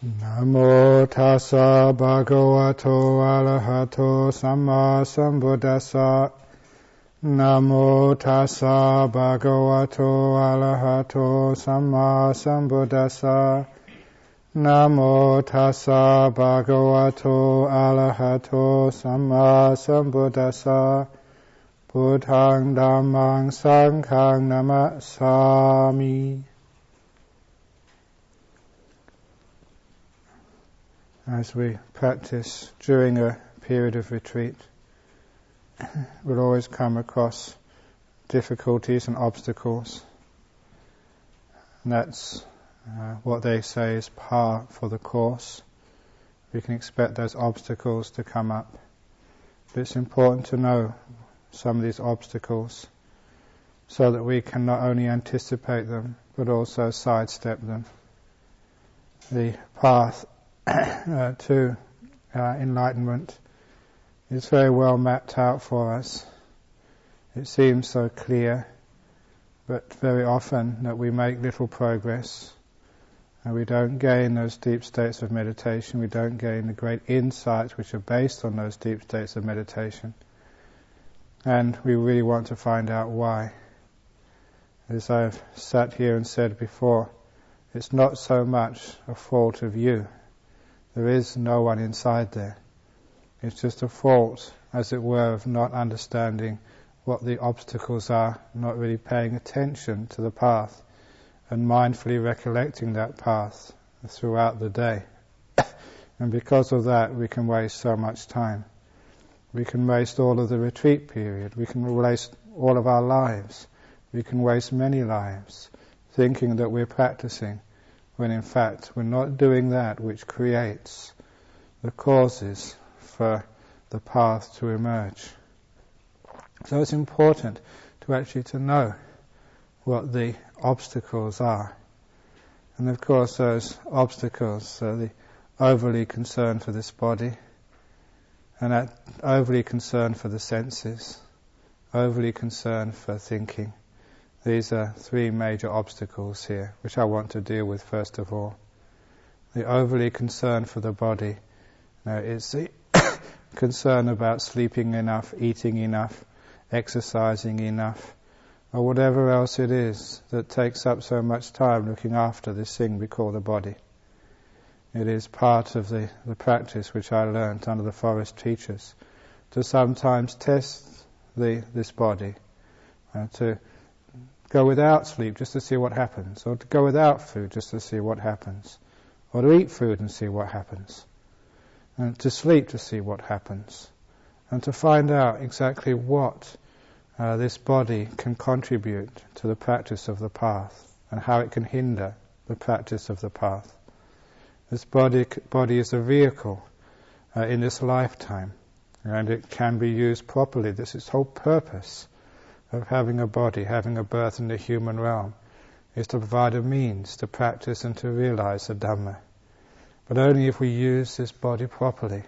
Namo tassa bhagavato arahato samma sambuddhassa. Namo tassa bhagavato arahato samma sambuddhassa. Namo tassa bhagavato arahato samma sambuddhassa. Buddhaṃ dhammāṃ saṅghāṃ namasāmi. As we practice during a period of retreat, we'll always come across difficulties and obstacles. And that's what they say is par for the course. We can expect those obstacles to come up. But it's important to know some of these obstacles so that we can not only anticipate them but also sidestep them. The path to enlightenment is very well mapped out for us. It seems so clear, but very often that we make little progress and we don't gain those deep states of meditation, we don't gain the great insights which are based on those deep states of meditation. And we really want to find out why. As I've sat here and said before, it's not so much a fault of you. There is no one inside there. It's just a fault, as it were, of not understanding what the obstacles are, not really paying attention to the path, and mindfully recollecting that path throughout the day. And because of that, we can waste so much time. We can waste all of the retreat period. We can waste all of our lives. We can waste many lives thinking that we're practicing, when in fact we're not doing that which creates the causes for the path to emerge. So it's important to actually to know what the obstacles are. And of course those obstacles are the overly concern for this body, and that overly concern for the senses, overly concern for thinking. These are three major obstacles here, which I want to deal with first of all. The overly concern for the body is the concern about sleeping enough, eating enough, exercising enough, or whatever else it is that takes up so much time looking after this thing we call the body. It is part of the practice which I learnt under the forest teachers, to sometimes test this body, to go without sleep just to see what happens, or to go without food just to see what happens, or to eat food and see what happens, and to sleep to see what happens, and to find out exactly what this body can contribute to the practice of the path, and how it can hinder the practice of the path. This body is a vehicle in this lifetime, and it can be used properly. This is its whole purpose of having a body, having a birth in the human realm, is to provide a means to practice and to realize the Dhamma. But only if we use this body properly.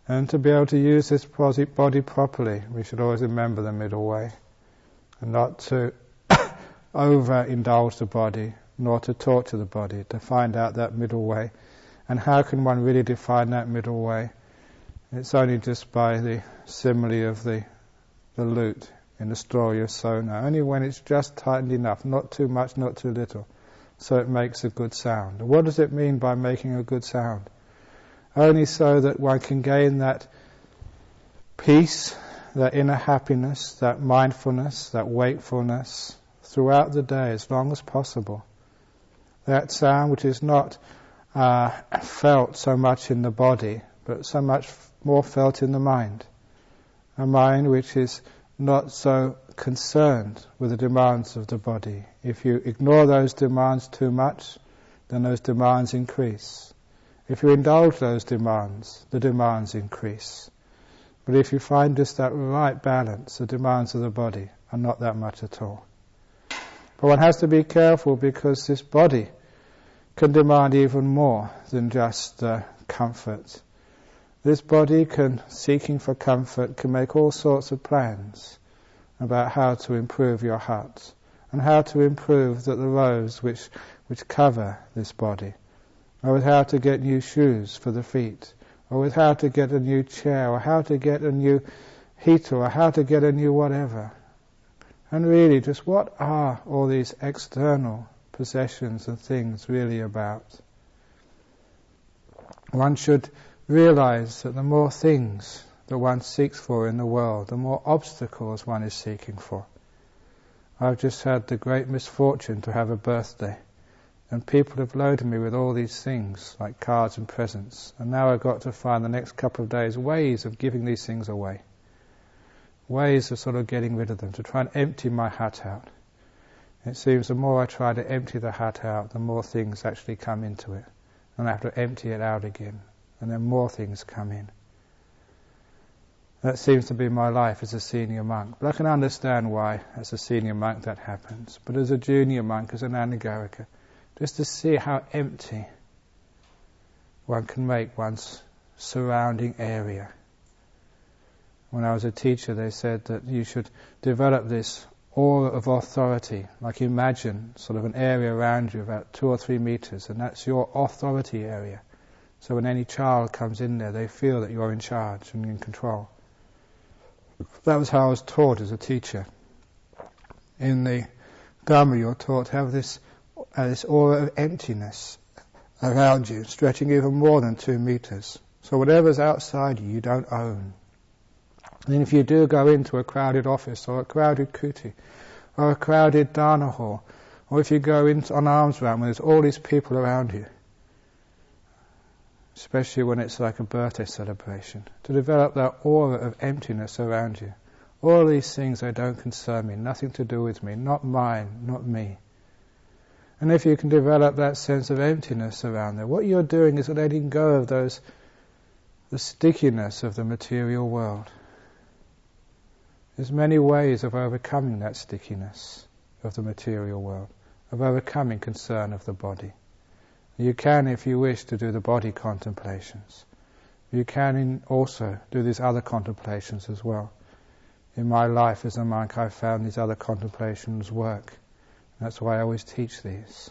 And to be able to use this body properly, we should always remember the middle way, and not to overindulge the body, nor to torture the body, to find out that middle way. And how can one really define that middle way? It's only just by the simile of the lute in the story of Sona, only when it's just tightened enough, not too much, not too little, so it makes a good sound. What does it mean by making a good sound? Only so that one can gain that peace, that inner happiness, that mindfulness, that wakefulness throughout the day as long as possible. That sound which is not felt so much in the body, but so much more felt in the mind. A mind which is not so concerned with the demands of the body. If you ignore those demands too much, then those demands increase. If you indulge those demands, the demands increase. But if you find just that right balance, the demands of the body are not that much at all. But one has to be careful, because this body can demand even more than just comfort. This body seeking for comfort, can make all sorts of plans about how to improve your heart, and how to improve the roads which cover this body. or with how to get new shoes for the feet, or with how to get a new chair, or how to get a new heater, or how to get a new whatever. And really, just what are all these external possessions and things really about? One should realize that the more things that one seeks for in the world, the more obstacles one is seeking for. I've just had the great misfortune to have a birthday, and people have loaded me with all these things, like cards and presents, and now I've got to find the next couple of days ways of giving these things away. Ways of sort of getting rid of them, to try and empty my hut out. It seems the more I try to empty the hut out, the more things actually come into it. And I have to empty it out again, and then more things come in. That seems to be my life as a senior monk. But I can understand why, as a senior monk, that happens. But as a junior monk, as an anagarika, just to see how empty one can make one's surrounding area. When I was a teacher, they said that you should develop this aura of authority. Like imagine sort of an area around you about 2 or 3 meters, and that's your authority area. So when any child comes in there, they feel that you're in charge and in control. That was how I was taught as a teacher. In the Dharma, you're taught to have this aura of emptiness around you, stretching even more than 2 meters. So whatever's outside you, you don't own. And then if you do go into a crowded office, or a crowded kuti, or a crowded dana hall, or if you go into on arms round when there's all these people around you, especially when it's like a birthday celebration, to develop that aura of emptiness around you. All these things, they don't concern me, nothing to do with me, not mine, not me. And if you can develop that sense of emptiness around there, what you're doing is letting go of the stickiness of the material world. There's many ways of overcoming that stickiness of the material world, of overcoming concern of the body. You can, if you wish, to do the body contemplations. You can also do these other contemplations as well. In my life as a monk, I've found these other contemplations work. That's why I always teach these.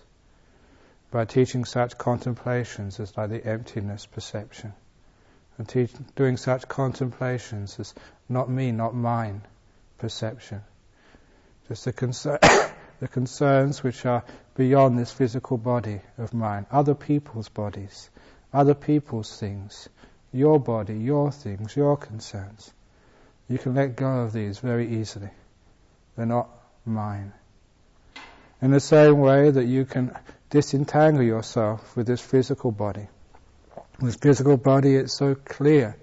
By teaching such contemplations as like the emptiness perception, and doing such contemplations as not me, not mine perception. Just the concerns which are beyond this physical body of mine, other people's bodies, other people's things, your body, your things, your concerns. You can let go of these very easily. They're not mine. In the same way that you can disentangle yourself with this physical body. This physical body, it's so clear.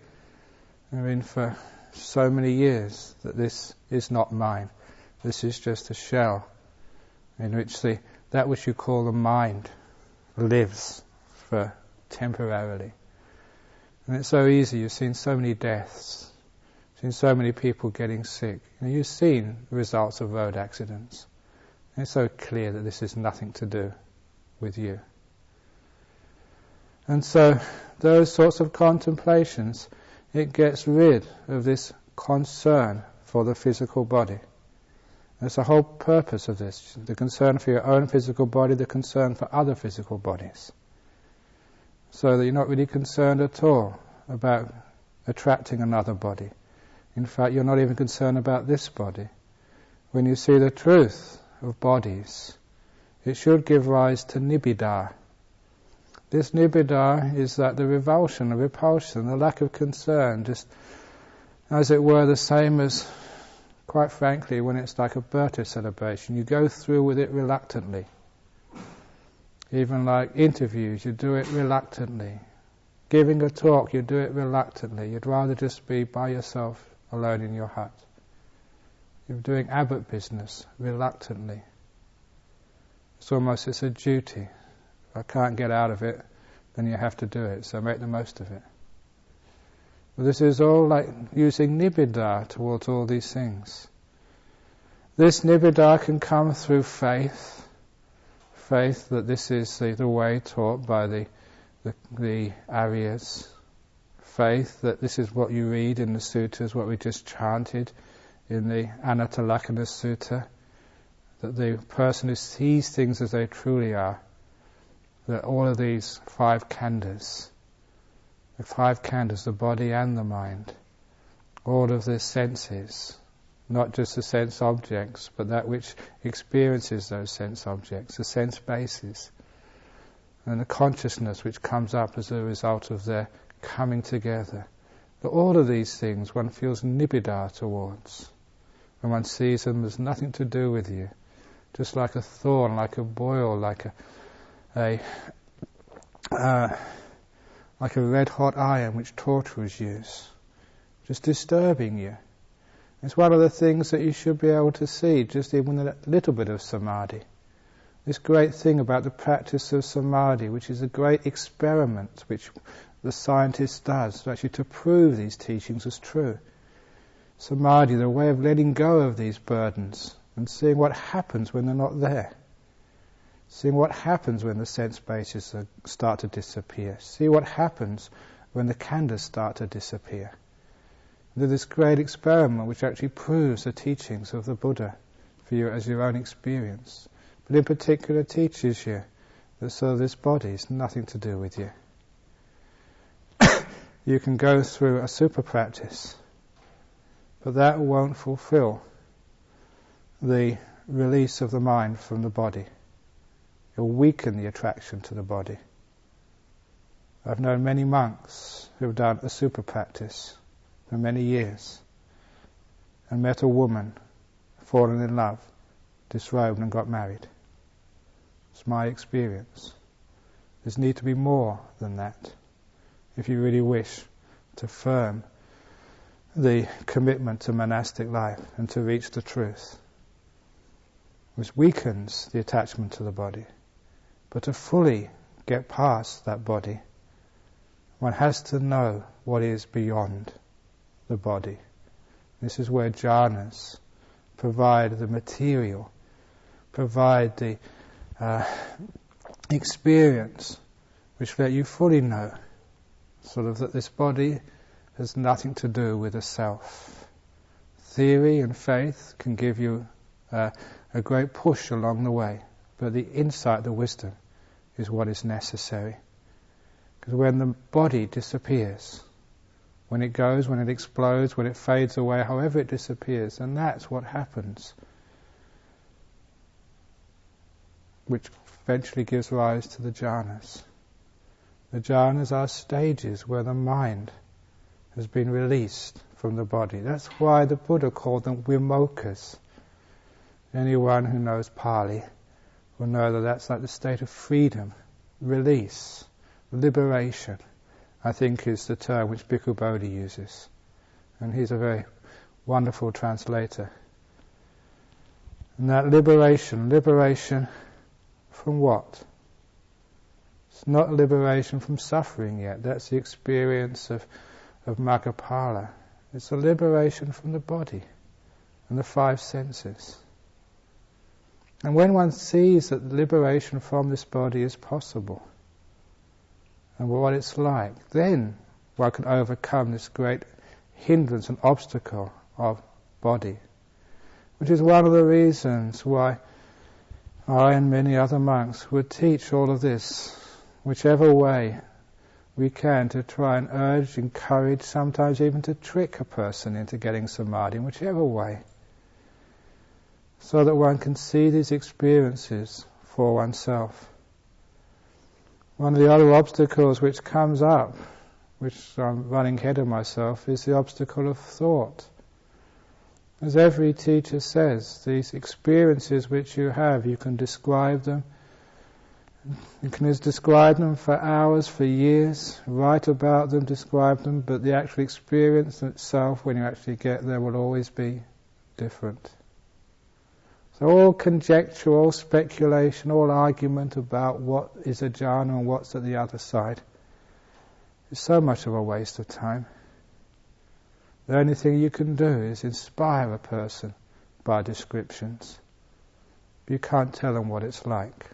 I mean, for so many years that this is not mine. This is just a shell in which that which you call the mind lives for temporarily. And it's so easy. You've seen so many deaths, seen so many people getting sick. And you've seen the results of road accidents. And it's so clear that this is nothing to do with you. And so those sorts of contemplations, it gets rid of this concern for the physical body. That's the whole purpose of this, the concern for your own physical body, the concern for other physical bodies. So that you're not really concerned at all about attracting another body. In fact, you're not even concerned about this body. When you see the truth of bodies, it should give rise to nibbida. This nibbida is that the revulsion, the repulsion, the lack of concern, just as it were the same as, quite frankly, when it's like a birthday celebration. You go through with it reluctantly. Even like interviews, you do it reluctantly. Giving a talk, you do it reluctantly. You'd rather just be by yourself, alone in your hut. You're doing abbot business reluctantly. It's a duty. If I can't get out of it, then you have to do it, so make the most of it. But this is all like using nibbida towards all these things. This nibbida can come through faith that this is the way taught by the Aryas. Faith that this is what you read in the sutras, what we just chanted in the Anattalakkhana Sutta, that the person who sees things as they truly are, that all of these 5 khandhas, the 5 khandhas, the body and the mind, all of the senses, not just the sense objects, but that which experiences those sense objects, the sense bases, and the consciousness which comes up as a result of their coming together. But all of these things one feels nibbida towards, and one sees them as nothing to do with you, just like a thorn, like a boil, like a red-hot iron which torturers use, just disturbing you. It's one of the things that you should be able to see, just even a little bit of samadhi. This great thing about the practice of samadhi, which is a great experiment which the scientist does, actually to prove these teachings as true. Samadhi, the way of letting go of these burdens and seeing what happens when they're not there. Seeing what happens when the sense bases start to disappear. See what happens when the khandhas start to disappear. There's this great experiment which actually proves the teachings of the Buddha for you as your own experience. But in particular teaches you that so this body is nothing to do with you. You can go through a super practice, but that won't fulfill the release of the mind from the body. It will weaken the attraction to the body. I've known many monks who have done a super practice for many years and met a woman, fallen in love, disrobed and got married. It's my experience. There's need to be more than that if you really wish to firm the commitment to monastic life and to reach the truth, which weakens the attachment to the body. But to fully get past that body, one has to know what is beyond the body. This is where jhanas provide the material, provide the experience which let you fully know sort of that this body has nothing to do with the self. Theory and faith can give you a great push along the way, but the insight, the wisdom, is what is necessary. Because when the body disappears, when it goes, when it explodes, when it fades away, however it disappears, and that's what happens, which eventually gives rise to the jhanas. The jhanas are stages where the mind has been released from the body. That's why the Buddha called them vimokas. Anyone who knows Pali will know that that's like the state of freedom, release, liberation, I think is the term which Bhikkhu Bodhi uses. And he's a very wonderful translator. And that liberation from what? It's not liberation from suffering yet. That's the experience of Maggapala. It's a liberation from the body and the 5 senses. And when one sees that liberation from this body is possible, and what it's like, then one can overcome this great hindrance and obstacle of body, which is one of the reasons why I and many other monks would teach all of this, whichever way we can, to try and urge, encourage, sometimes even to trick a person into getting samadhi, in whichever way, so that one can see these experiences for oneself. One of the other obstacles which comes up, which I'm running ahead of myself, is the obstacle of thought. As every teacher says, these experiences which you have, you can describe them. You can describe them for hours, for years, write about them, describe them, but the actual experience itself, when you actually get there, will always be different. So all conjecture, all speculation, all argument about what is a jhana and what's at the other side is so much of a waste of time. The only thing you can do is inspire a person by descriptions. You can't tell them what it's like.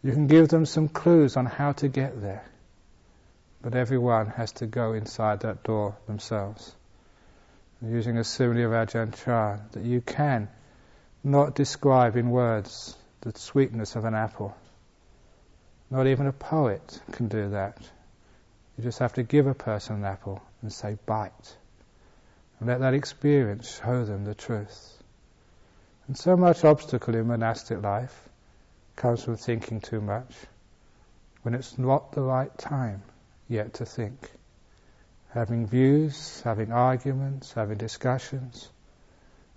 You can give them some clues on how to get there, but everyone has to go inside that door themselves. Using a simile of Ajahn Brahm, that you can not describe in words the sweetness of an apple, Not even a poet can do that. You just have to give a person an apple and say, bite. And let that experience show them the truth. And so much obstacle in monastic life comes from thinking too much, when it's not the right time yet to think. Having views, having arguments, having discussions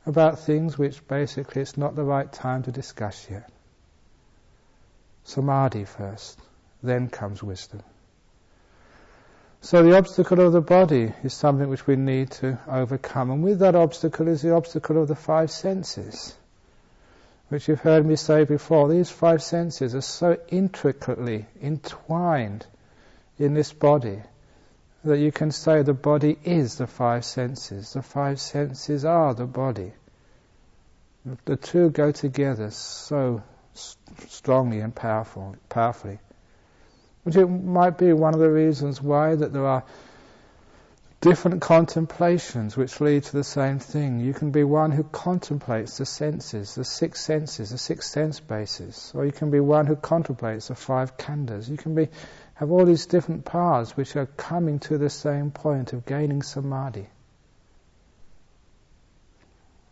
about things which basically it's not the right time to discuss yet. Samadhi first, then comes wisdom. So the obstacle of the body is something which we need to overcome, and with that obstacle is the obstacle of the five senses, which you've heard me say before. These five senses are so intricately entwined in this body that you can say the body is the five senses. The five senses are the body. The two go together so strongly and powerfully. Which it might be one of the reasons why that there are different contemplations which lead to the same thing. You can be one who contemplates the senses, the six sense bases, or you can be one who contemplates the five khandhas. You can have all these different paths which are coming to the same point of gaining samadhi,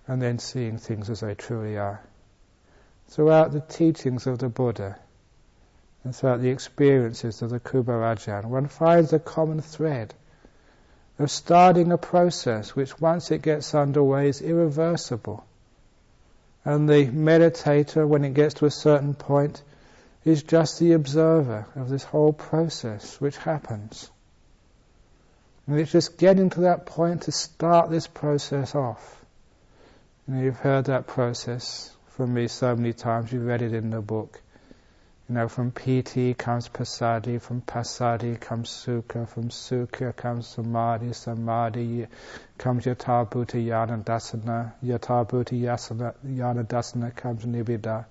and then seeing things as they truly are. Throughout the teachings of the Buddha, and throughout the experiences of the Ajahn, one finds a common thread of starting a process which, once it gets underway, is irreversible. And the meditator, when it gets to a certain point, is just the observer of this whole process which happens. And it's just getting to that point to start this process off. You've heard that process from me so many times, you've read it in the book. From piti comes passaddhi, from passaddhi comes sukha, from sukha comes samadhi, samadhi comes yatha bodhinyana dasana, yatha bodhinyana dasana comes nibbida,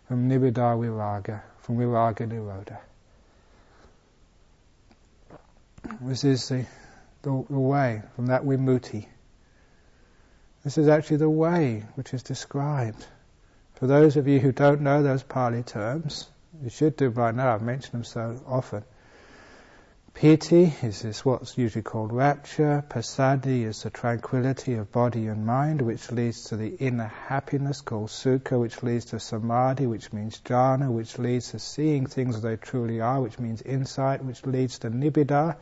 from nibbida viraga, from viraga nirodha. This is the way, from that vimutti. This is actually the way which is described. For those of you who don't know those Pali terms, you should do by now, I've mentioned them so often. Piti is this what's usually called rapture. Passaddhi is the tranquility of body and mind, which leads to the inner happiness called sukha, which leads to samadhi, which means jhana, which leads to seeing things as they truly are, which means insight, which leads to nibbida,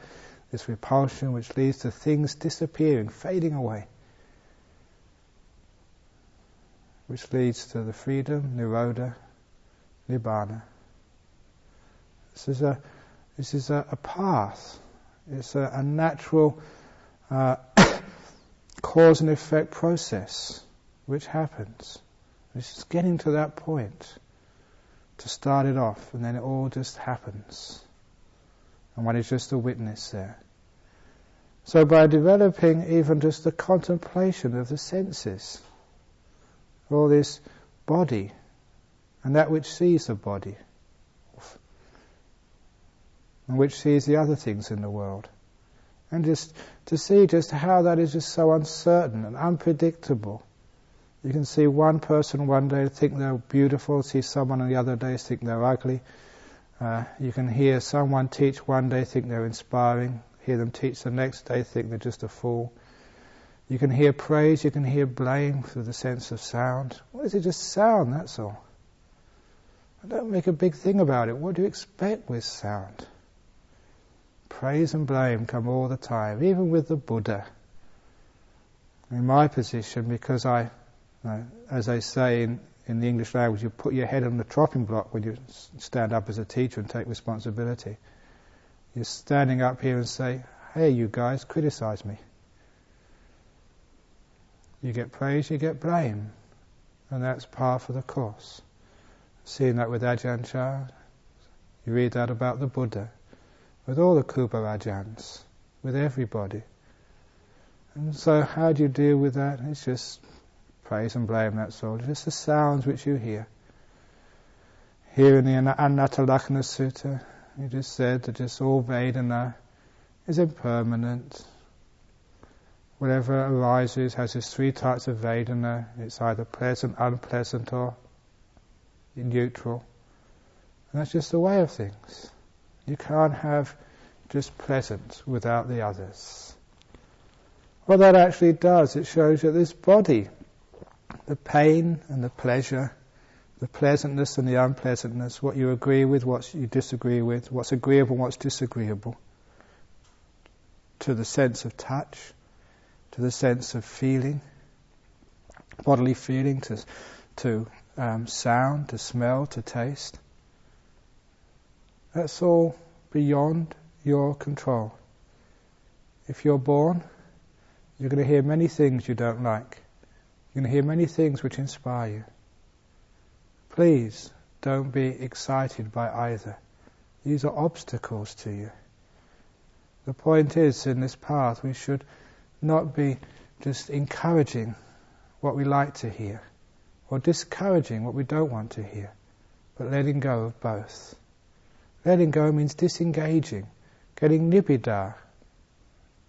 this repulsion, which leads to things disappearing, fading away, which leads to the freedom, nirodha, nibbana. This is a path. It's a natural cause and effect process which happens. It's just getting to that point to start it off, and then it all just happens. And one is just a witness there. So by developing even just the contemplation of the senses, all this body, and that which sees the body, and which sees the other things in the world. And just to see just how that is just so uncertain and unpredictable. You can see one person one day think they're beautiful, see someone on the other day think they're ugly. You can hear someone teach one day, think they're inspiring, hear them teach the next day, think they're just a fool. You can hear praise, you can hear blame through the sense of sound. What is it? Just sound, that's all. Don't make a big thing about it. What do you expect with sound? Praise and blame come all the time, even with the Buddha. In my position, because as they say in the English language, you put your head on the chopping block when you stand up as a teacher and take responsibility. You're standing up here and say, hey, you guys, criticize me. You get praise, you get blame. And that's par for the course. Seeing that with Ajahn Chah, you read that about the Buddha, with all the Ajahns, with everybody. And so how do you deal with that? It's just praise and blame, that's all. Just the sounds which you hear. Here in the Anattalakhana Sutta, you just said that just all Vedana is impermanent. Whatever arises has these three types of Vedana. It's either pleasant, unpleasant, or neutral. And that's just the way of things. You can't have just pleasant without the others. What that actually does, it shows you this body, the pain and the pleasure, the pleasantness and the unpleasantness, what you agree with, what you disagree with, what's agreeable and what's disagreeable, to the sense of touch, to the sense of feeling, bodily feeling, to sound, to smell, to taste. That's all beyond your control. If you're born, you're going to hear many things you don't like. You're going to hear many things which inspire you. Please don't be excited by either. These are obstacles to you. The point is, in this path, we should not be just encouraging what we like to hear, or discouraging what we don't want to hear, but letting go of both. Letting go means disengaging, getting nibbida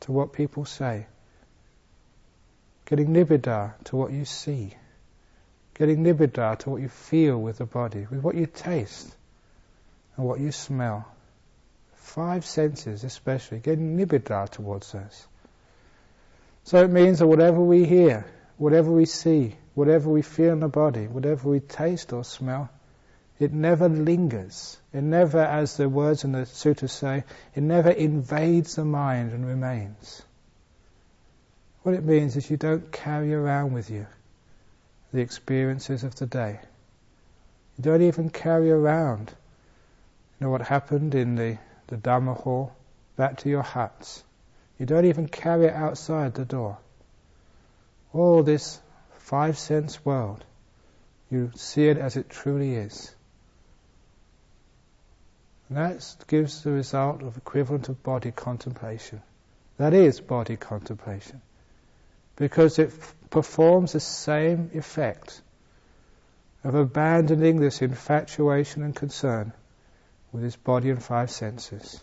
to what people say, getting nibbida to what you see, getting nibbida to what you feel with the body, with what you taste and what you smell. 5 senses especially, getting nibbida towards those. So it means that whatever we hear, whatever we see, whatever we feel in the body, whatever we taste or smell, it never lingers. It never, as the words in the sutta say, it never invades the mind and remains. What it means is you don't carry around with you the experiences of the day. You don't even carry around, what happened in the Dhamma hall, back to your huts. You don't even carry it outside the door. All this 5 sense world, you see it as it truly is. And that gives the result of equivalent of body contemplation. That is body contemplation. Because it performs the same effect of abandoning this infatuation and concern with this body and 5 senses.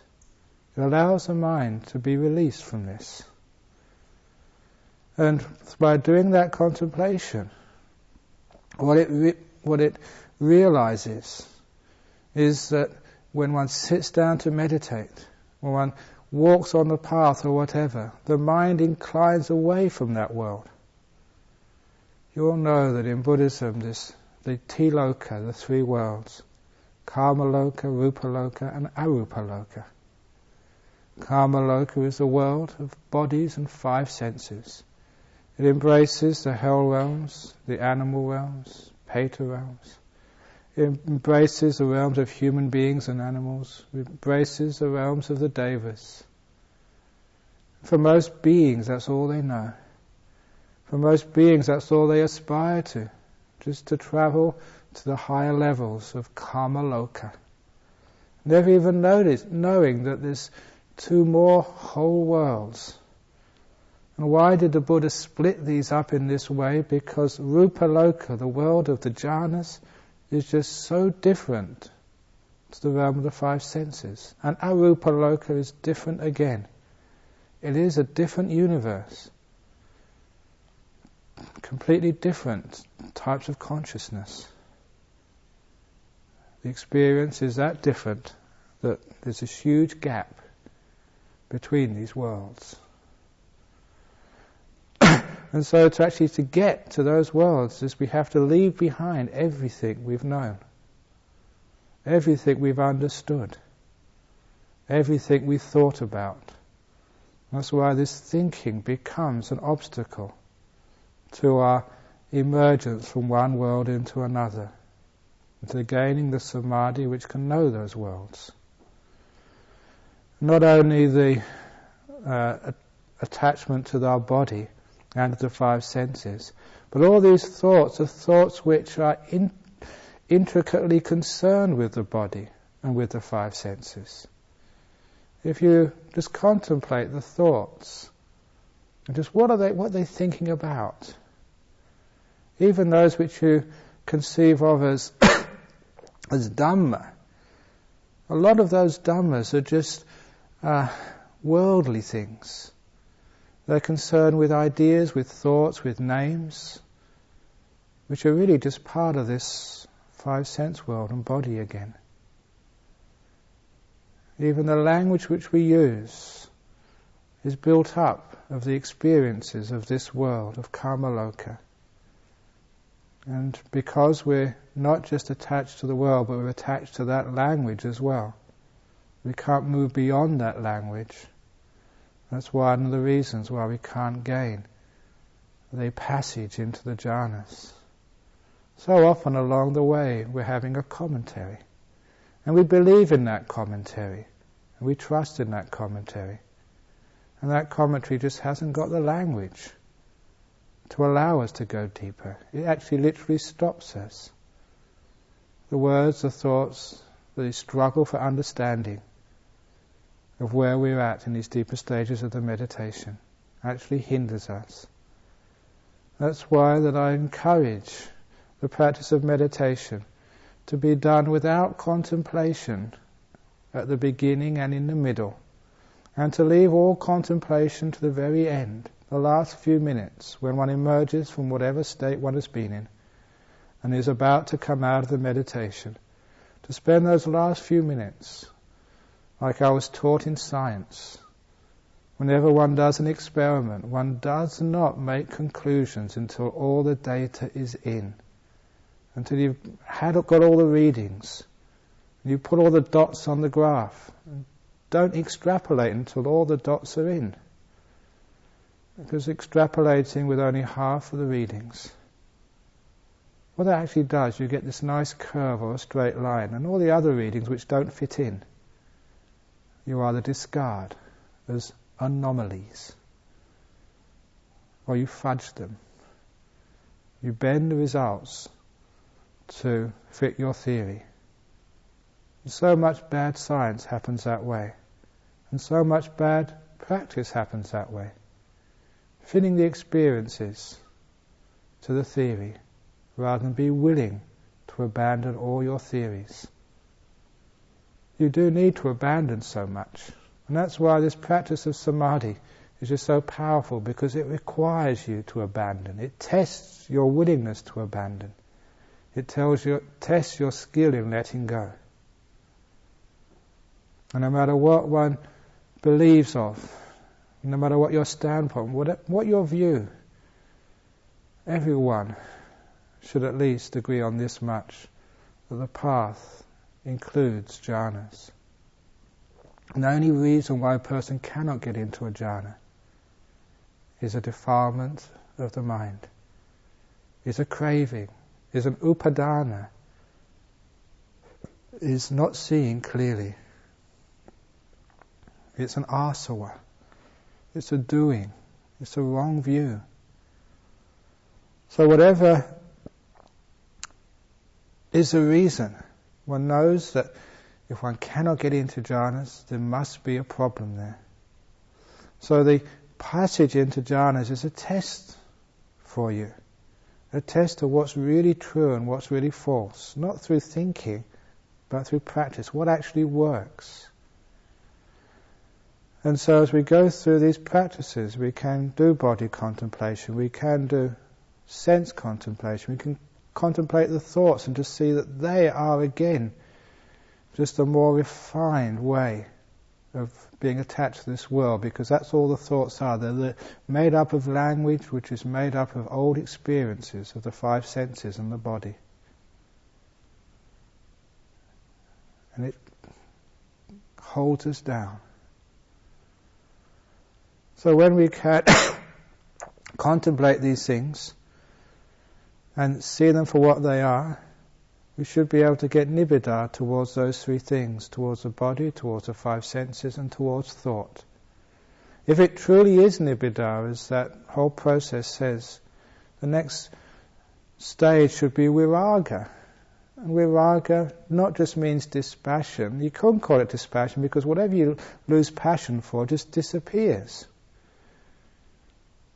It allows the mind to be released from this. And by doing that contemplation, what it realizes is that when one sits down to meditate, when one walks on the path or whatever, the mind inclines away from that world. You all know that in Buddhism, the Tiloka, the 3 worlds, Kamaloka, Rupaloka and Arupaloka. Kamaloka is the world of bodies and 5 senses. It embraces the hell realms, the animal realms, Peta realms. It embraces the realms of human beings and animals. It embraces the realms of the devas. For most beings, that's all they know. For most beings, that's all they aspire to, just to travel to the higher levels of Kamaloka. Never even knowing that there's 2 more whole worlds. And why did the Buddha split these up in this way? Because Rupaloka, the world of the jhanas, is just so different to the realm of the 5 senses. And Arupaloka is different again. It is a different universe. Completely different types of consciousness. The experience is that different that there's a huge gap between these worlds. And so to get to those worlds is we have to leave behind everything we've known, everything we've understood, everything we've thought about. That's why this thinking becomes an obstacle to our emergence from one world into another, into gaining the samadhi which can know those worlds. Not only the attachment to our body and to the 5 senses, but all these thoughts are thoughts which are intricately concerned with the body and with the 5 senses. If you just contemplate the thoughts, and just what are they thinking about? Even those which you conceive of as as Dhamma, a lot of those Dhammas are just worldly things. They're concerned with ideas, with thoughts, with names, which are really just part of this 5 sense world and body again. Even the language which we use is built up of the experiences of this world, of Kamaloka. And because we're not just attached to the world, but we're attached to that language as well, we can't move beyond that language. That's one of the reasons why we can't gain the passage into the jhanas. So often along the way we're having a commentary, and we believe in that commentary, and we trust in that commentary, and that commentary just hasn't got the language to allow us to go deeper. It actually literally stops us. The words, the thoughts, the struggle for understanding of where we're at in these deeper stages of the meditation actually hinders us. That's why that I encourage the practice of meditation to be done without contemplation at the beginning and in the middle, and to leave all contemplation to the very end, the last few minutes, when one emerges from whatever state one has been in and is about to come out of the meditation, to spend those last few minutes, like I was taught in science. Whenever one does an experiment, one does not make conclusions until all the data is in, until you've got all the readings. You put all the dots on the graph. Don't extrapolate until all the dots are in, because extrapolating with only half of the readings, what that actually does, you get this nice curve or a straight line, and all the other readings which don't fit in, you either discard as anomalies, or you fudge them. You bend the results to fit your theory. And so much bad science happens that way, and so much bad practice happens that way. Fitting the experiences to the theory, rather than be willing to abandon all your theories. You do need to abandon so much. And that's why this practice of samadhi is just so powerful, because it requires you to abandon. It tests your willingness to abandon. It tests your skill in letting go. And no matter what one believes of, no matter what your standpoint, what your view, everyone should at least agree on this much, that the path includes jhanas. And the only reason why a person cannot get into a jhana is a defilement of the mind, is a craving, is an upadana, is not seeing clearly. It's an asava, it's a doing, it's a wrong view. So whatever is the reason, one knows that if one cannot get into jhanas, there must be a problem there. So the passage into jhanas is a test for you, a test of what's really true and what's really false, not through thinking, but through practice, what actually works. And so as we go through these practices, we can do body contemplation, we can do sense contemplation, we can contemplate the thoughts and to see that they are again just a more refined way of being attached to this world, because that's all the thoughts are. They're made up of language which is made up of old experiences of the five senses and the body. And it holds us down. So when we can contemplate these things and see them for what they are, we should be able to get nibbida towards those three things, towards the body, towards the five senses, and towards thought. If it truly is nibbida, as that whole process says, the next stage should be viraga. And viraga not just means dispassion. You couldn't call it dispassion, because whatever you lose passion for just disappears.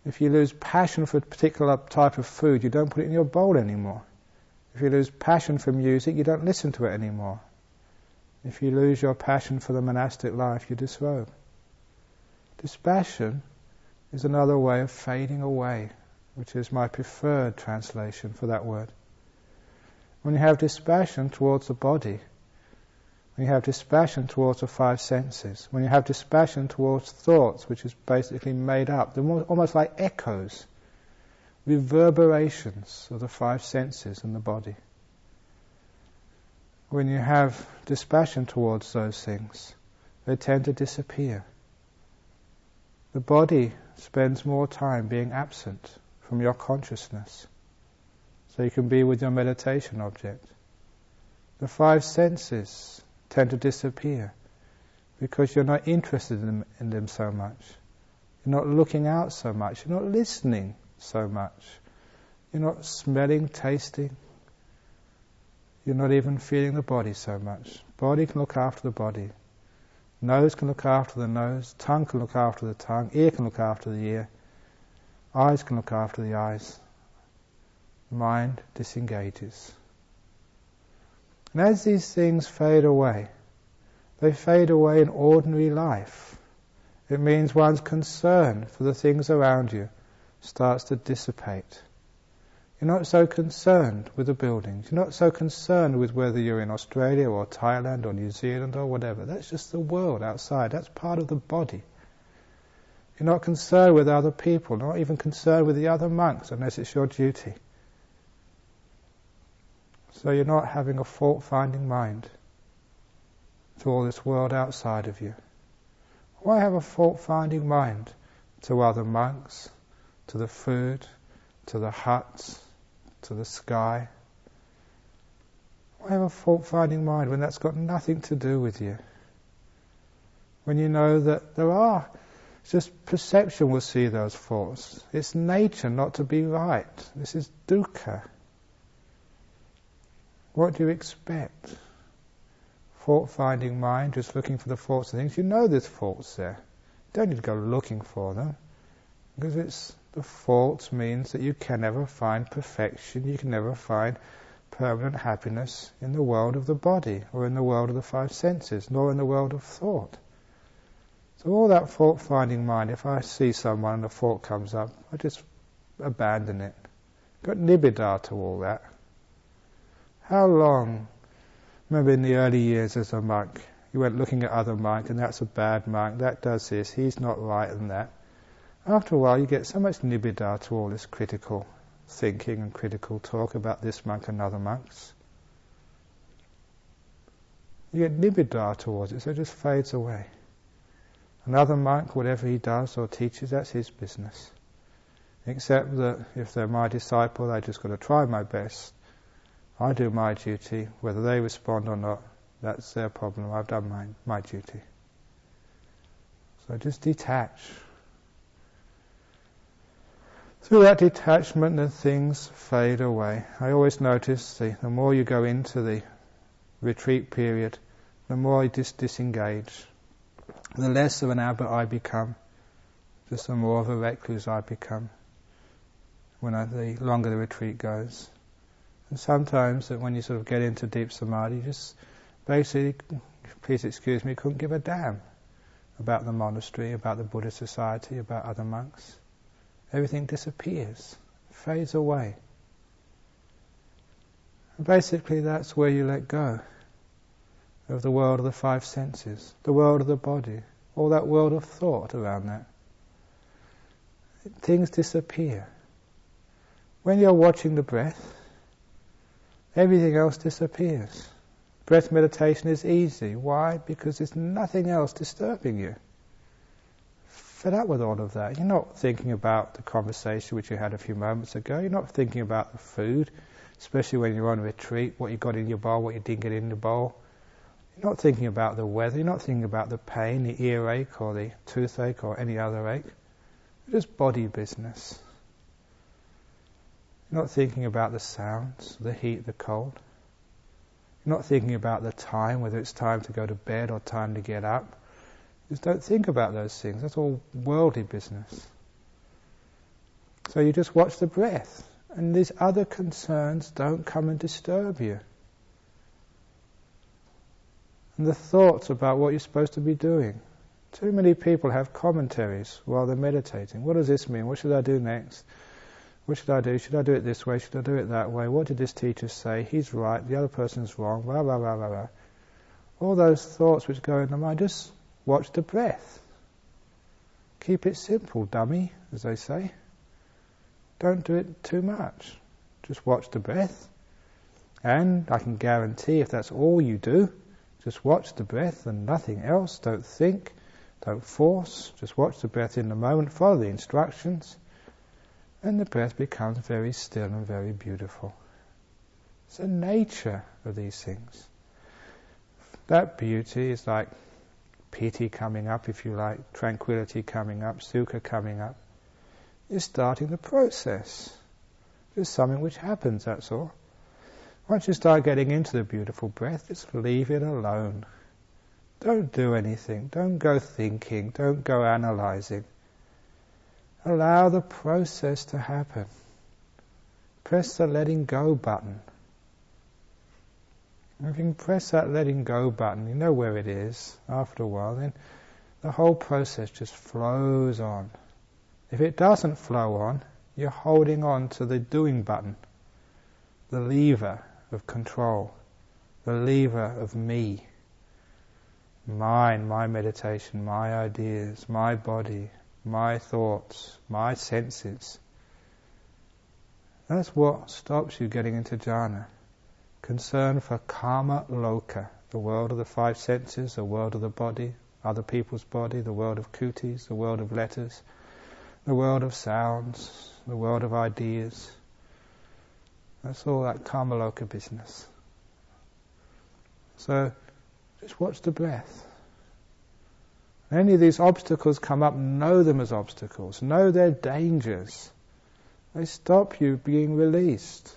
If you lose passion for a particular type of food, you don't put it in your bowl anymore. If you lose passion for music, you don't listen to it anymore. If you lose your passion for the monastic life, you disrobe. Dispassion is another way of fading away, which is my preferred translation for that word. When you have dispassion towards the body, when you have dispassion towards the five senses, when you have dispassion towards thoughts, which is basically made up, they're almost like echoes, reverberations of the five senses in the body. When you have dispassion towards those things, they tend to disappear. The body spends more time being absent from your consciousness, so you can be with your meditation object. The five senses tend to disappear because you're not interested in them so much. You're not looking out so much. You're not listening so much. You're not smelling, tasting. You're not even feeling the body so much. Body can look after the body. Nose can look after the nose. Tongue can look after the tongue. Ear can look after the ear. Eyes can look after the eyes. Mind disengages. And as these things fade away, they fade away in ordinary life. It means one's concern for the things around you starts to dissipate. You're not so concerned with the buildings. You're not so concerned with whether you're in Australia or Thailand or New Zealand or whatever. That's just the world outside. That's part of the body. You're not concerned with other people, not even concerned with the other monks unless it's your duty. So you're not having a fault-finding mind to all this world outside of you. Why have a fault-finding mind to other monks, to the food, to the huts, to the sky? Why have a fault-finding mind when that's got nothing to do with you? When you know that it's just perception will see those faults. It's nature not to be right. This is dukkha. What do you expect? Fault-finding mind, just looking for the faults and things. You know there's faults there. You don't need to go looking for them. Because the faults means that you can never find perfection, you can never find permanent happiness in the world of the body, or in the world of the five senses, nor in the world of thought. So all that fault-finding mind, if I see someone and a fault comes up, I just abandon it. Got nibbida to all that. How long? Remember in the early years as a monk, you went looking at other monks, and that's a bad monk, that does this, he's not right and that. After a while you get so much nibbida to all this critical thinking and critical talk about this monk and other monks. You get nibbida towards it, so it just fades away. Another monk, whatever he does or teaches, that's his business. Except that if they're my disciple, I just got to try my best. I do my duty. Whether they respond or not, that's their problem. I've done my duty. So just detach. Through that detachment, the things fade away. I always notice the more you go into the retreat period, the more I disengage. The less of an abbot I become, just the more of a recluse I become the longer the retreat goes. And sometimes when you sort of get into deep samadhi, you just basically, please excuse me, couldn't give a damn about the monastery, about the Buddhist society, about other monks. Everything disappears, fades away. And basically that's where you let go of the world of the five senses, the world of the body, all that world of thought around that. Things disappear. When you're watching the breath, everything else disappears. Breath meditation is easy. Why? Because there's nothing else disturbing you. Fed up with all of that. You're not thinking about the conversation which you had a few moments ago. You're not thinking about the food, especially when you're on retreat, what you got in your bowl, what you didn't get in your bowl. You're not thinking about the weather. You're not thinking about the pain, the earache or the toothache or any other ache. It's just body business. You're not thinking about the sounds, the heat, the cold. You're not thinking about the time, whether it's time to go to bed or time to get up. Just don't think about those things. That's all worldly business. So you just watch the breath, and these other concerns don't come and disturb you. And the thoughts about what you're supposed to be doing. Too many people have commentaries while they're meditating. What does this mean? What should I do next? What should I do? Should I do it this way? Should I do it that way? What did this teacher say? He's right, the other person's wrong, blah, blah, blah, blah, blah. all those thoughts which go in the mind, just watch the breath. Keep it simple, dummy, as they say. Don't do it too much. Just watch the breath. And I can guarantee if that's all you do, just watch the breath and nothing else. Don't think, don't force. Just watch the breath in the moment, follow the instructions, and the breath becomes very still and very beautiful. It's the nature of these things. That beauty is like piti coming up, if you like, tranquility coming up, sukha coming up. You're starting the process. Just something which happens, that's all. Once you start getting into the beautiful breath, just leave it alone. Don't do anything. Don't go thinking. Don't go analysing. Allow the process to happen. Press the letting go button. If you can press that letting go button, you know where it is after a while, then the whole process just flows on. If it doesn't flow on, you're holding on to the doing button, the lever of control, the lever of me, mine, my meditation, my ideas, my body, my thoughts, my senses. That's what stops you getting into jhana. Concern for kama loka, the world of the five senses, the world of the body, other people's body, the world of kutis, the world of letters, the world of sounds, the world of ideas. That's all that kama loka business. So just watch the breath. When any of these obstacles come up, know them as obstacles. Know their dangers. They stop you being released.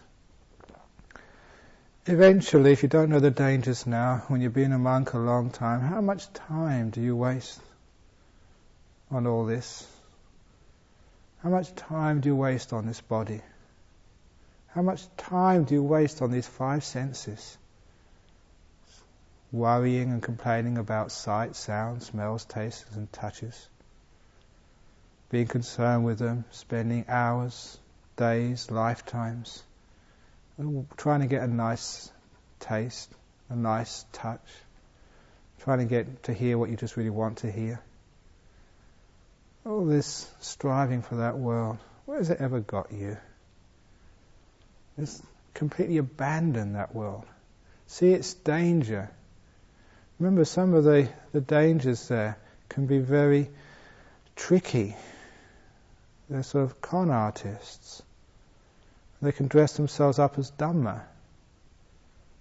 Eventually, if you don't know the dangers now, when you've been a monk a long time, how much time do you waste on all this? How much time do you waste on this body? How much time do you waste on these five senses? Worrying and complaining about sight, sound, smells, tastes and touches. Being concerned with them, spending hours, days, lifetimes, trying to get a nice taste, a nice touch, trying to get to hear what you just really want to hear. All this striving for that world, where has it ever got you? Just completely abandon that world. See its danger. Remember, some of the dangers there can be very tricky. They're sort of con artists. They can dress themselves up as Dhamma.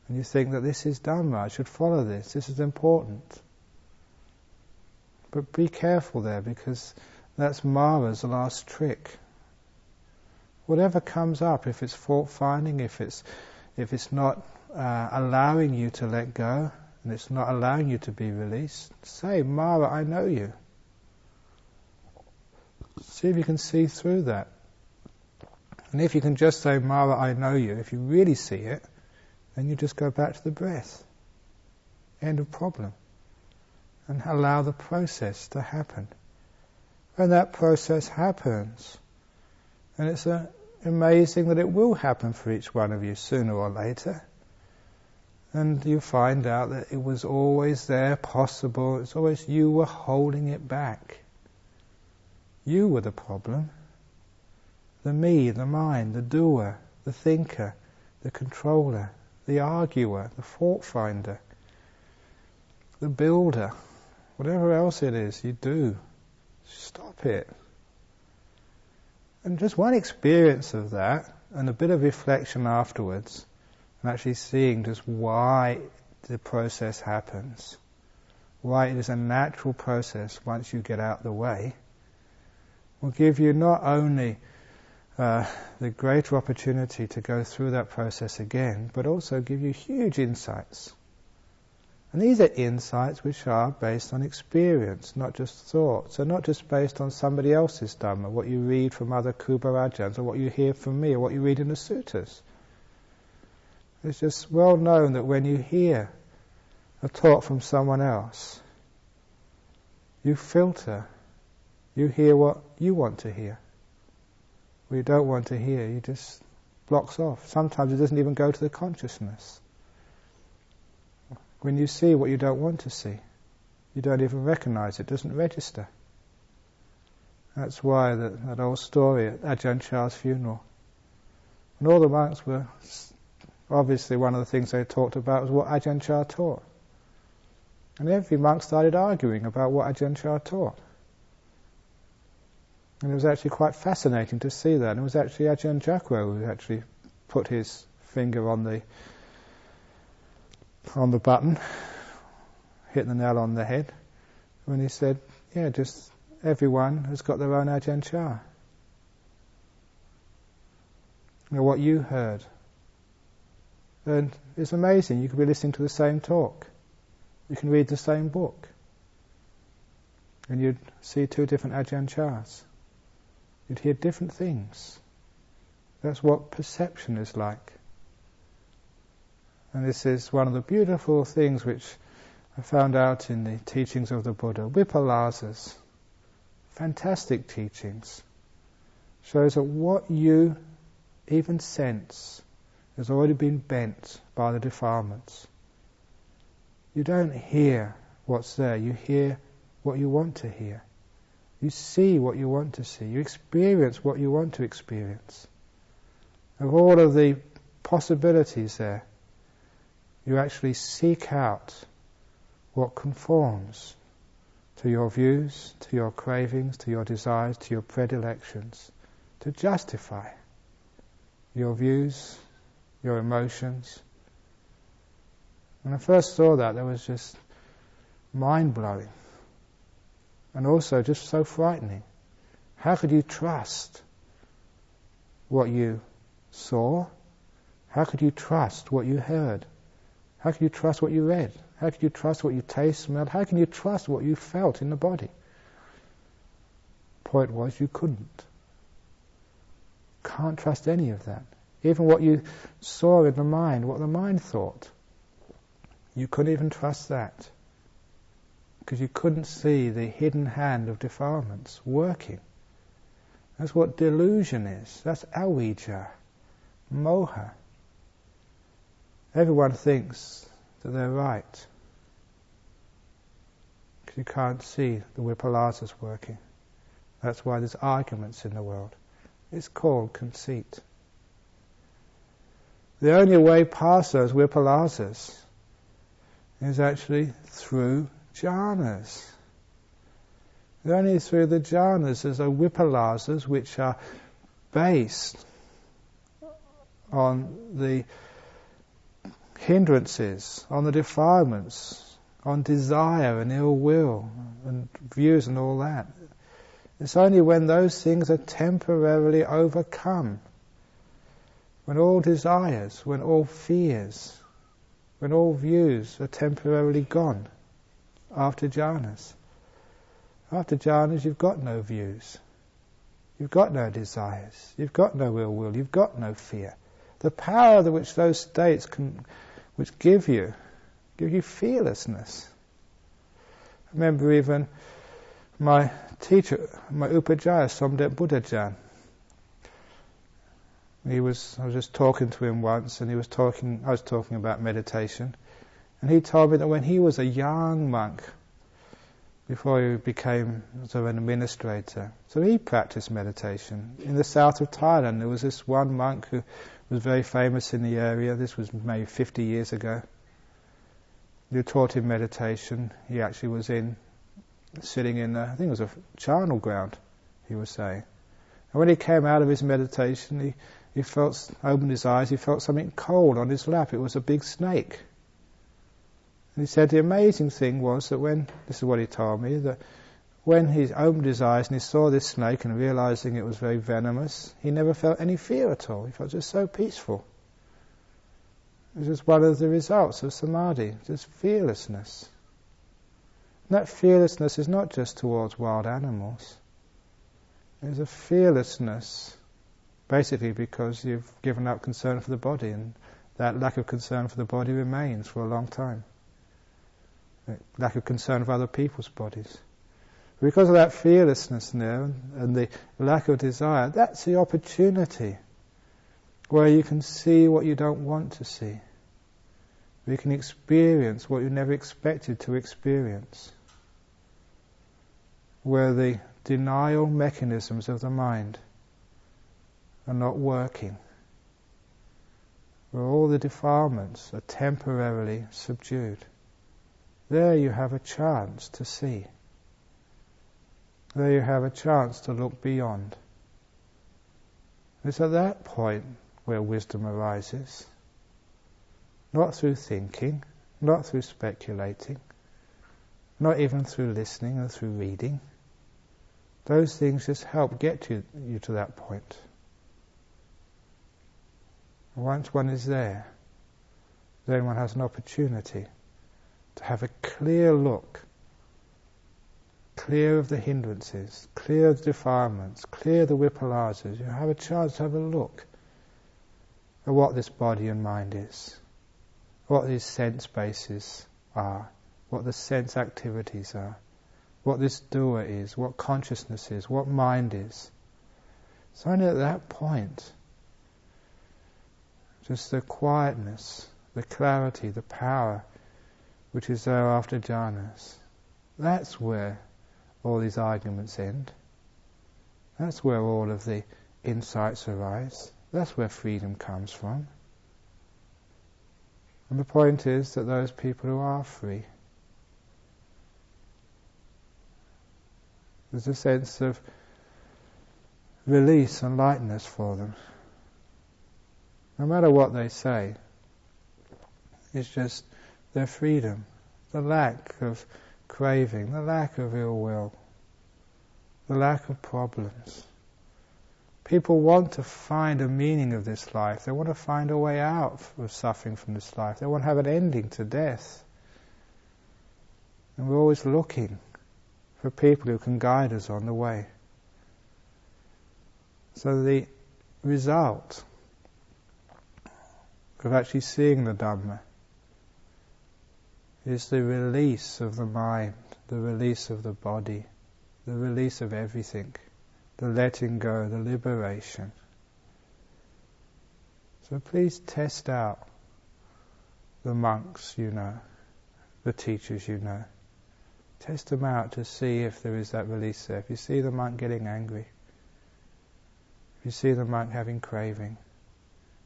And you think that this is Dhamma, I should follow this is important. But be careful there, because that's Mara's last trick. Whatever comes up, if it's fault finding, if it's not allowing you to let go, and it's not allowing you to be released, say, Mara, I know you. See if you can see through that. And if you can just say, Mara, I know you, if you really see it, then you just go back to the breath. End of problem. And allow the process to happen. And that process happens. And it's amazing that it will happen for each one of you sooner or later. And you find out that it was always there, possible. It's always you were holding it back. You were the problem. The me, the mind, the doer, the thinker, the controller, the arguer, the fault finder, the builder, whatever else it is you do, stop it. And just one experience of that, and a bit of reflection afterwards, and actually seeing just why the process happens, why it is a natural process once you get out of the way, will give you not only the greater opportunity to go through that process again, but also give you huge insights. And these are insights which are based on experience, not just thought. So not just based on somebody else's Dhamma, what you read from other Kuba Ajahns, or what you hear from me, or what you read in the suttas. It's just well known that when you hear a talk from someone else, you filter. You hear what you want to hear. What you don't want to hear, you just blocks off. Sometimes it doesn't even go to the consciousness. when you see what you don't want to see. You don't even recognize it, doesn't register. That's why that old story at Ajahn Chah's funeral. And all the monks were, obviously one of the things they talked about was what Ajahn Chah taught. And every monk started arguing about what Ajahn Chah taught. And it was actually quite fascinating to see that. And it was actually Ajahn Chakra who actually put his finger on the button, hit the nail on the head, when he said, yeah, just everyone has got their own Ajahn Chah. You know, what you heard. And it's amazing, you could be listening to the same talk. You can read the same book. And you'd see two different Ajahn Chahs. You'd hear different things. That's what perception is like. And this is one of the beautiful things which I found out in the teachings of the Buddha. Vipalasas, fantastic teachings, shows that what you even sense has already been bent by the defilements. You don't hear what's there, you hear what you want to hear. You see what you want to see. You experience what you want to experience. Of all of the possibilities there, you actually seek out what conforms to your views, to your cravings, to your desires, to your predilections, to justify your views, your emotions. When I first saw that, it was just mind-blowing. And also just so frightening. How could you trust what you saw? How could you trust what you heard? How could you trust what you read? How could you trust what you taste, smelled? How can you trust what you felt in the body? Point was, you couldn't. Can't trust any of that. Even what you saw in the mind, what the mind thought. You couldn't even trust that. Because you couldn't see the hidden hand of defilements working. That's what delusion is. That's avijja, moha. Everyone thinks that they're right. Because you can't see the vipalasas working. That's why there's arguments in the world. It's called conceit. The only way past those vipalasas is actually through jhanas. Only through the jhanas there's a vipalasas which are based on the hindrances, on the defilements, on desire and ill will and views and all that. It's only when those things are temporarily overcome, when all desires, when all fears, when all views are temporarily gone, after jhanas. After jhanas you've got no views, you've got no desires, you've got no ill will, you've got no fear. The power which those states which give you fearlessness. I remember even my teacher, my Upajjhaya, Somdet Buddhajan. I was just talking to him once, and I was talking about meditation, and he told me that when he was a young monk, before he became sort of an administrator, so he practiced meditation. In the south of Thailand, there was this one monk who was very famous in the area. This was maybe 50 years ago. Who taught him meditation. He actually was sitting in, I think it was a charnel ground, he was saying. And when he came out of his meditation, he opened his eyes, he felt something cold on his lap. It was a big snake. And he said the amazing thing was that this is what he told me, that when he opened his eyes and he saw this snake and realizing it was very venomous, he never felt any fear at all. He felt just so peaceful. It was just one of the results of samadhi, just fearlessness. And that fearlessness is not just towards wild animals. It's a fearlessness basically because you've given up concern for the body, and that lack of concern for the body remains for a long time. Lack of concern for other people's bodies. Because of that fearlessness there and the lack of desire, that's the opportunity where you can see what you don't want to see. We can experience what you never expected to experience, where the denial mechanisms of the mind are not working, where all the defilements are temporarily subdued. There you have a chance to see. There you have a chance to look beyond. It's at that point where wisdom arises. Not through thinking, not through speculating, not even through listening or through reading. Those things just help get you to that point. Once one is there, then one has an opportunity to have a clear look, clear of the hindrances, clear of the defilements, clear the vipalasas. You have a chance to have a look at what this body and mind is, what these sense bases are, what the sense activities are, what this doer is, what consciousness is, what mind is. It's only at that point, just the quietness, the clarity, the power which is there after jhanas. That's where all these arguments end. That's where all of the insights arise. That's where freedom comes from. And the point is that those people who are free, there's a sense of release and lightness for them. No matter what they say, it's just their freedom, the lack of craving, the lack of ill will, the lack of problems. People want to find a meaning of this life. They want to find a way out of suffering from this life. They want to have an ending to death. And we're always looking for people who can guide us on the way. So the result of actually seeing the Dhamma is the release of the mind, the release of the body, the release of everything, the letting go, the liberation. So please test out the monks you know, the teachers you know. Test them out to see if there is that release there. If you see the monk getting angry, if you see the monk having craving,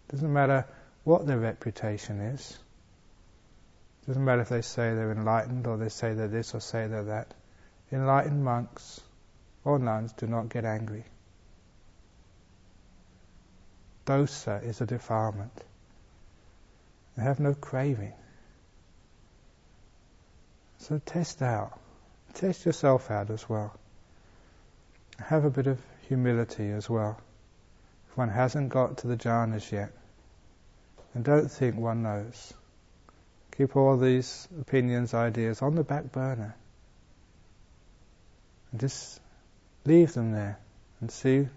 doesn't matter what their reputation is. Doesn't matter if they say they're enlightened or they say they're this or say they're that. Enlightened monks or nuns do not get angry. Dosa is a defilement. They have no craving. So test yourself out as well. Have a bit of humility as well. If one hasn't got to the jhanas yet, and don't think one knows. Keep all these opinions, ideas on the back burner. And just leave them there and see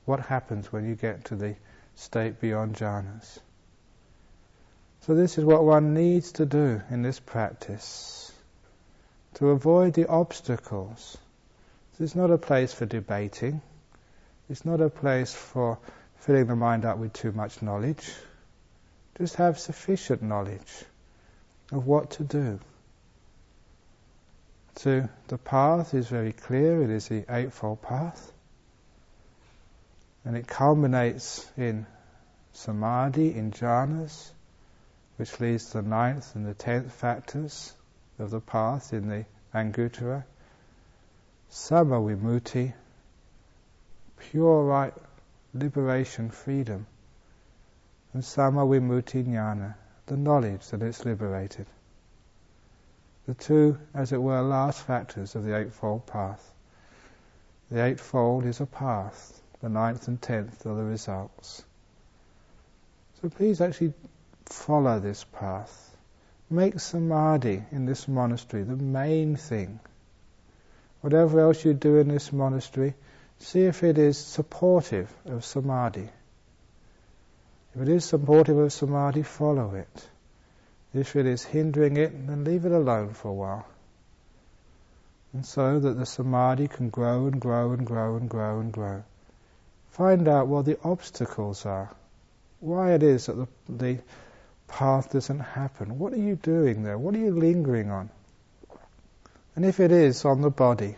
what happens when you get to the state beyond jhanas. So this is what one needs to do in this practice, to avoid the obstacles. This is not a place for debating. It's not a place for filling the mind up with too much knowledge. Just have sufficient knowledge of what to do. So the path is very clear. It is the Eightfold Path. And it culminates in samadhi, in jhanas, which leads to the 9th and the 10th factors of the path in the Anguttara. Sama vimutti, pure right liberation, freedom. And sama vimutti jnana, the knowledge that it's liberated. The two, as it were, last factors of the Eightfold Path. The Eightfold is a path. The 9th and 10th are the results. So please actually follow this path. Make samadhi in this monastery the main thing. Whatever else you do in this monastery, see if it is supportive of samadhi. If it is supportive of samadhi, follow it. If it is hindering it, then leave it alone for a while. And so that the samadhi can grow and grow and grow and grow and grow. Find out what the obstacles are. Why it is that the path doesn't happen. What are you doing there? What are you lingering on? And if it is on the body,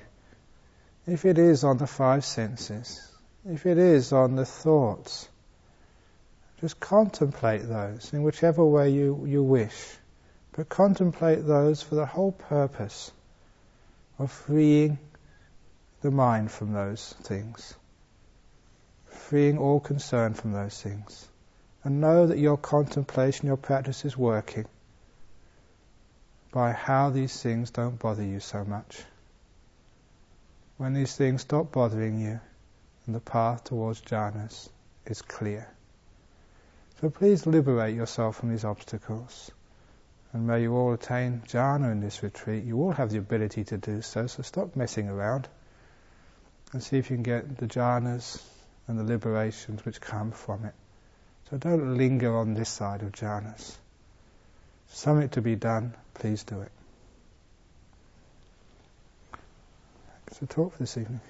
if it is on the five senses, if it is on the thoughts, just contemplate those in whichever way you wish. But contemplate those for the whole purpose of freeing the mind from those things, freeing all concern from those things. And know that your contemplation, your practice is working by how these things don't bother you so much. When these things stop bothering you, and the path towards jhanas is clear. So please liberate yourself from these obstacles. And may you all attain jhana in this retreat. You all have the ability to do so, so stop messing around and see if you can get the jhanas and the liberations which come from it. So don't linger on this side of jhanas. Something to be done, please do it. That's the talk for this evening.